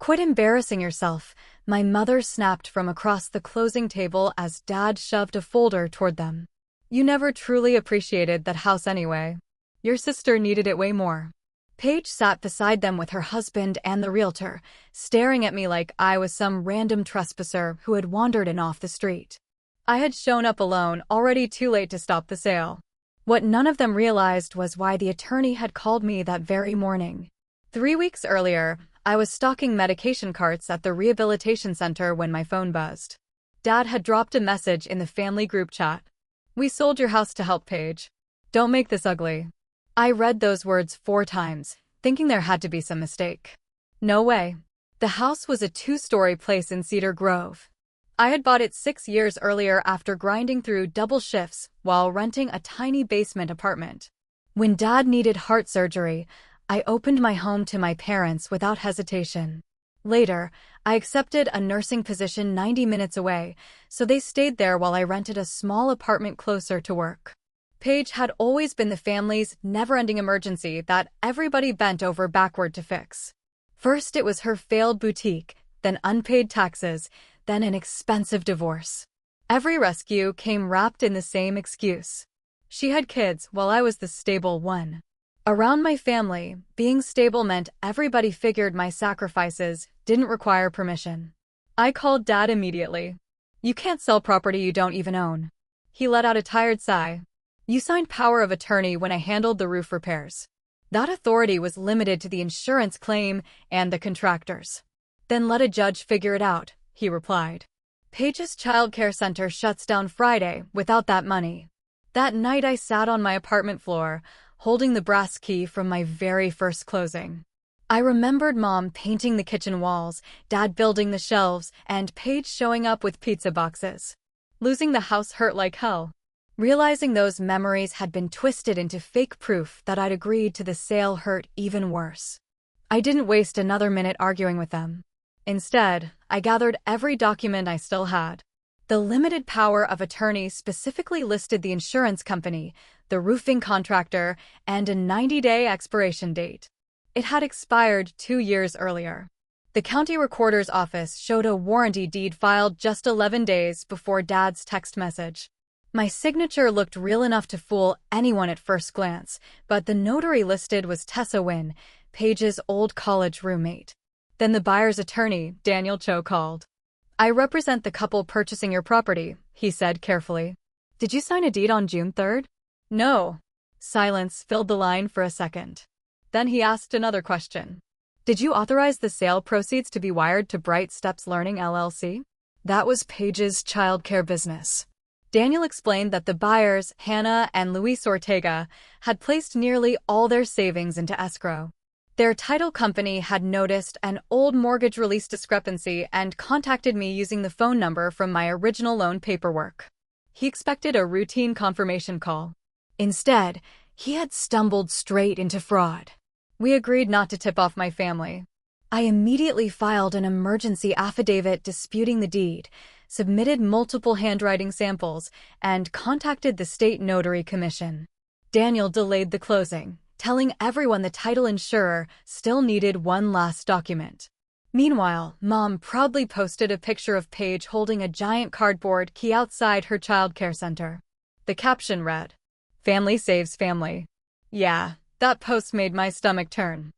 "Quit embarrassing yourself," my mother snapped from across the closing table as Dad shoved a folder toward them. "You never truly appreciated that house anyway. Your sister needed it way more." Paige sat beside them with her husband and the realtor, staring at me like I was some random trespasser who had wandered in off the street. I had shown up alone, already too late to stop the sale. What none of them realized was why the attorney had called me that very morning. 3 weeks earlier, I was stocking medication carts at the rehabilitation center when my phone buzzed. Dad had dropped a message in the family group chat. "We sold your house to help Paige. Don't make this ugly." I read those words 4 times, thinking there had to be some mistake. No way. The house was a 2-story place in Cedar Grove. I had bought it 6 years earlier after grinding through double shifts while renting a tiny basement apartment. When Dad needed heart surgery, I opened my home to my parents without hesitation. Later, I accepted a nursing position 90 minutes away, so they stayed there while I rented a small apartment closer to work. Paige had always been the family's never-ending emergency that everybody bent over backward to fix. First it was her failed boutique, then unpaid taxes, then an expensive divorce. Every rescue came wrapped in the same excuse. She had kids while I was the stable one. Around my family, being stable meant everybody figured my sacrifices didn't require permission. I called Dad immediately. "You can't sell property you don't even own." He let out a tired sigh. "You signed power of attorney when I handled the roof repairs. That authority was limited to the insurance claim and the contractors." "Then let a judge figure it out," he replied. "Paige's childcare center shuts down Friday without that money." That night I sat on my apartment floor, holding the brass key from my very first closing. I remembered Mom painting the kitchen walls, Dad building the shelves, and Paige showing up with pizza boxes. Losing the house hurt like hell. Realizing those memories had been twisted into fake proof that I'd agreed to the sale hurt even worse. I didn't waste another minute arguing with them. Instead, I gathered every document I still had. The limited power of attorney specifically listed the insurance company, the roofing contractor, and a 90-day expiration date. It had expired 2 years earlier. The county recorder's office showed a warranty deed filed just 11 days before Dad's text message. My signature looked real enough to fool anyone at first glance, but the notary listed was Tessa Wynn, Paige's old college roommate. Then the buyer's attorney, Daniel Cho, called. "I represent the couple purchasing your property," he said carefully. "Did you sign a deed on June 3rd? "No." Silence filled the line for a second. Then he asked another question. "Did you authorize the sale proceeds to be wired to Bright Steps Learning LLC? That was Paige's childcare business." Daniel explained that the buyers, Hannah and Luis Ortega, had placed nearly all their savings into escrow. Their title company had noticed an old mortgage release discrepancy and contacted me using the phone number from my original loan paperwork. He expected a routine confirmation call. Instead, he had stumbled straight into fraud. We agreed not to tip off my family. I immediately filed an emergency affidavit disputing the deed, submitted multiple handwriting samples, and contacted the state notary commission. Daniel delayed the closing, telling everyone the title insurer still needed one last document. Meanwhile, Mom proudly posted a picture of Paige holding a giant cardboard key outside her childcare center. The caption read, "Family saves family." Yeah, that post made my stomach turn.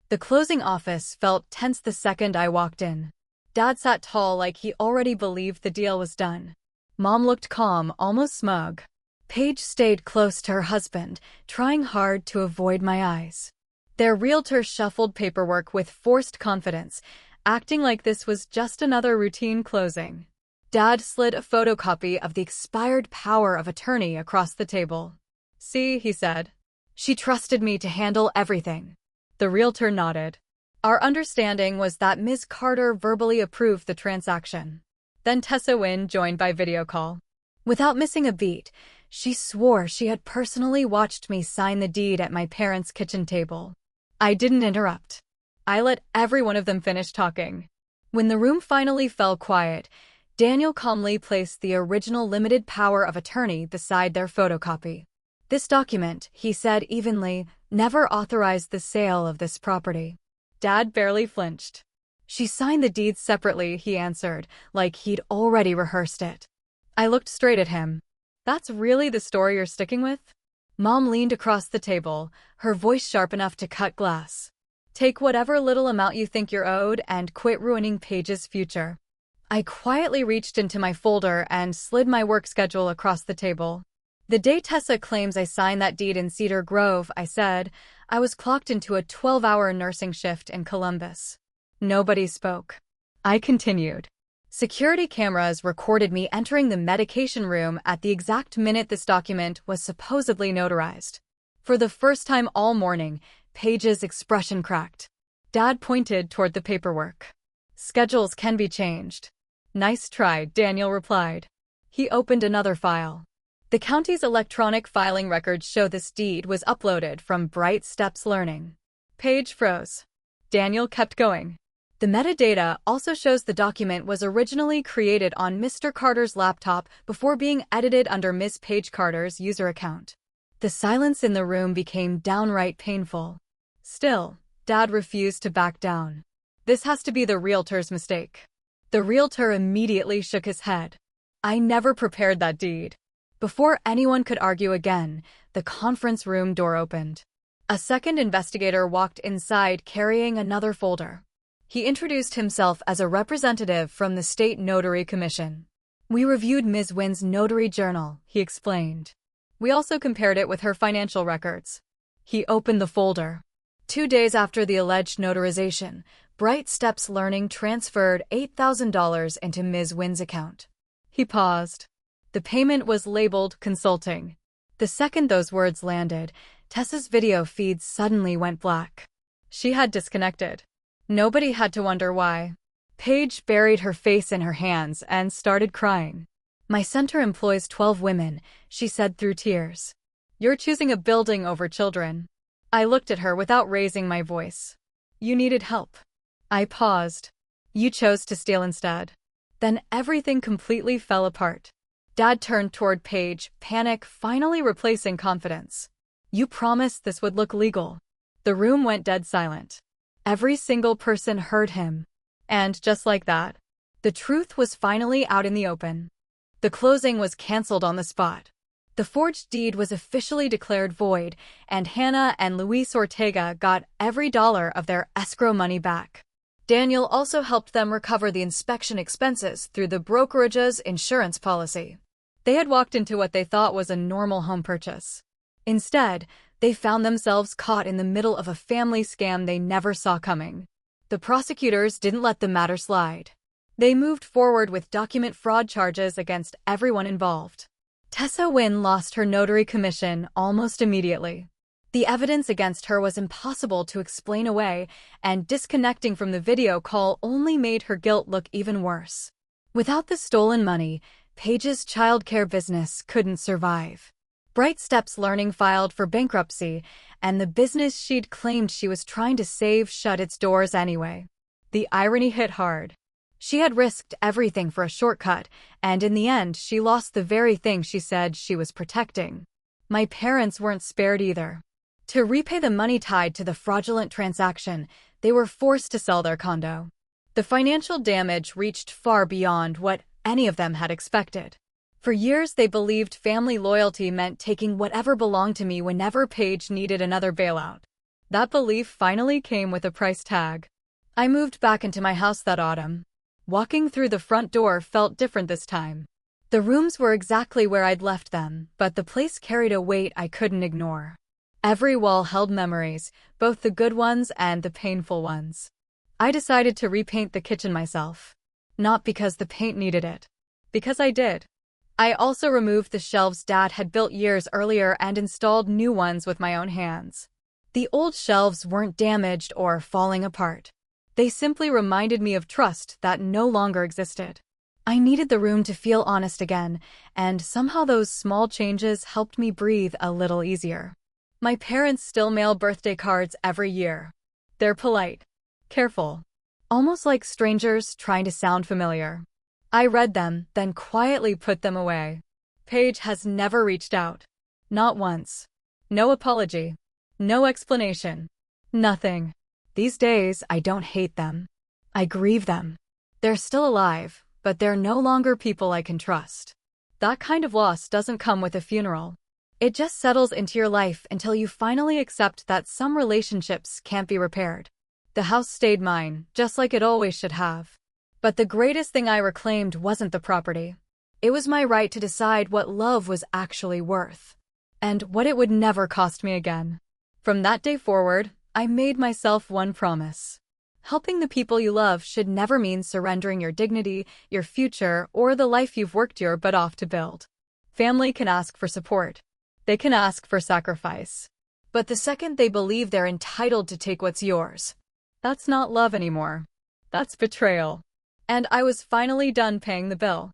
The closing office felt tense the second I walked in. Dad sat tall like he already believed the deal was done. Mom looked calm, almost smug. Paige stayed close to her husband, trying hard to avoid my eyes. Their realtor shuffled paperwork with forced confidence, acting like this was just another routine closing. Dad slid a photocopy of the expired power of attorney across the table. "See," he said. "She trusted me to handle everything." The realtor nodded. Our understanding was that Ms. Carter verbally approved the transaction. Then Tessa Wynn joined by video call. Without missing a beat, she swore she had personally watched me sign the deed at my parents' kitchen table. I didn't interrupt. I let every one of them finish talking. When the room finally fell quiet, Daniel calmly placed the original limited power of attorney beside their photocopy. "This document," he said evenly, "never authorized the sale of this property." Dad barely flinched. She signed the deeds separately, he answered, like he'd already rehearsed it. I looked straight at him. That's really the story you're sticking with? Mom leaned across the table, her voice sharp enough to cut glass. Take whatever little amount you think you're owed and quit ruining Paige's future. I quietly reached into my folder and slid my work schedule across the table. The day Tessa claims I signed that deed in Cedar Grove, I said, I was clocked into a 12-hour nursing shift in Columbus. Nobody spoke. I continued. Security cameras recorded me entering the medication room at the exact minute this document was supposedly notarized. For the first time all morning, Paige's expression cracked. Dad pointed toward the paperwork. Schedules can be changed. Nice try, Daniel replied. He opened another file. The county's electronic filing records show this deed was uploaded from Bright Steps Learning. Paige froze. Daniel kept going. The metadata also shows the document was originally created on Mr. Carter's laptop before being edited under Miss Paige Carter's user account. The silence in the room became downright painful. Still, Dad refused to back down. This has to be the realtor's mistake. The realtor immediately shook his head. I never prepared that deed. Before anyone could argue again, the conference room door opened. A second investigator walked inside carrying another folder. He introduced himself as a representative from the State Notary Commission. We reviewed Ms. Wynn's notary journal, he explained. We also compared it with her financial records. He opened the folder. 2 days after the alleged notarization, Bright Steps Learning transferred $8,000 into Ms. Wynn's account. He paused. The payment was labeled consulting. The second those words landed, Tessa's video feed suddenly went black. She had disconnected. Nobody had to wonder why. Paige buried her face in her hands and started crying. My center employs 12 women, she said through tears. You're choosing a building over children. I looked at her without raising my voice. You needed help. I paused. You chose to steal instead. Then everything completely fell apart. Dad turned toward Paige, panic finally replacing confidence. You promised this would look legal. The room went dead silent. Every single person heard him. And just like that, the truth was finally out in the open. The closing was canceled on the spot. The forged deed was officially declared void, and Hannah and Luis Ortega got every dollar of their escrow money back. Daniel also helped them recover the inspection expenses through the brokerage's insurance policy. They had walked into what they thought was a normal home purchase. Instead, they found themselves caught in the middle of a family scam they never saw coming. The prosecutors didn't let the matter slide. They moved forward with document fraud charges against everyone involved. Tessa Wynn lost her notary commission almost immediately. The evidence against her was impossible to explain away, and disconnecting from the video call only made her guilt look even worse. Without the stolen money, Paige's childcare business couldn't survive. Bright Steps Learning filed for bankruptcy, and the business she'd claimed she was trying to save shut its doors anyway. The irony hit hard. She had risked everything for a shortcut, and in the end she lost the very thing she said she was protecting. My parents weren't spared either. To repay the money tied to the fraudulent transaction, they were forced to sell their condo. The financial damage reached far beyond what any of them had expected. For years they believed family loyalty meant taking whatever belonged to me whenever Paige needed another bailout. That belief finally came with a price tag. I moved back into my house that autumn. Walking through the front door felt different this time. The rooms were exactly where I'd left them, but the place carried a weight I couldn't ignore. Every wall held memories, both the good ones and the painful ones. I decided to repaint the kitchen myself. Not because the paint needed it. Because I did. I also removed the shelves Dad had built years earlier and installed new ones with my own hands. The old shelves weren't damaged or falling apart. They simply reminded me of trust that no longer existed. I needed the room to feel honest again, and somehow those small changes helped me breathe a little easier. My parents still mail birthday cards every year. They're polite, careful, almost like strangers trying to sound familiar. I read them, then quietly put them away. Paige has never reached out. Not once. No apology. No explanation. Nothing. These days, I don't hate them. I grieve them. They're still alive, but they're no longer people I can trust. That kind of loss doesn't come with a funeral. It just settles into your life until you finally accept that some relationships can't be repaired. The house stayed mine, just like it always should have. But the greatest thing I reclaimed wasn't the property. It was my right to decide what love was actually worth, and what it would never cost me again. From that day forward, I made myself one promise. Helping the people you love should never mean surrendering your dignity, your future, or the life you've worked your butt off to build. Family can ask for support. They can ask for sacrifice. But the second they believe they're entitled to take what's yours, that's not love anymore. That's betrayal. And I was finally done paying the bill.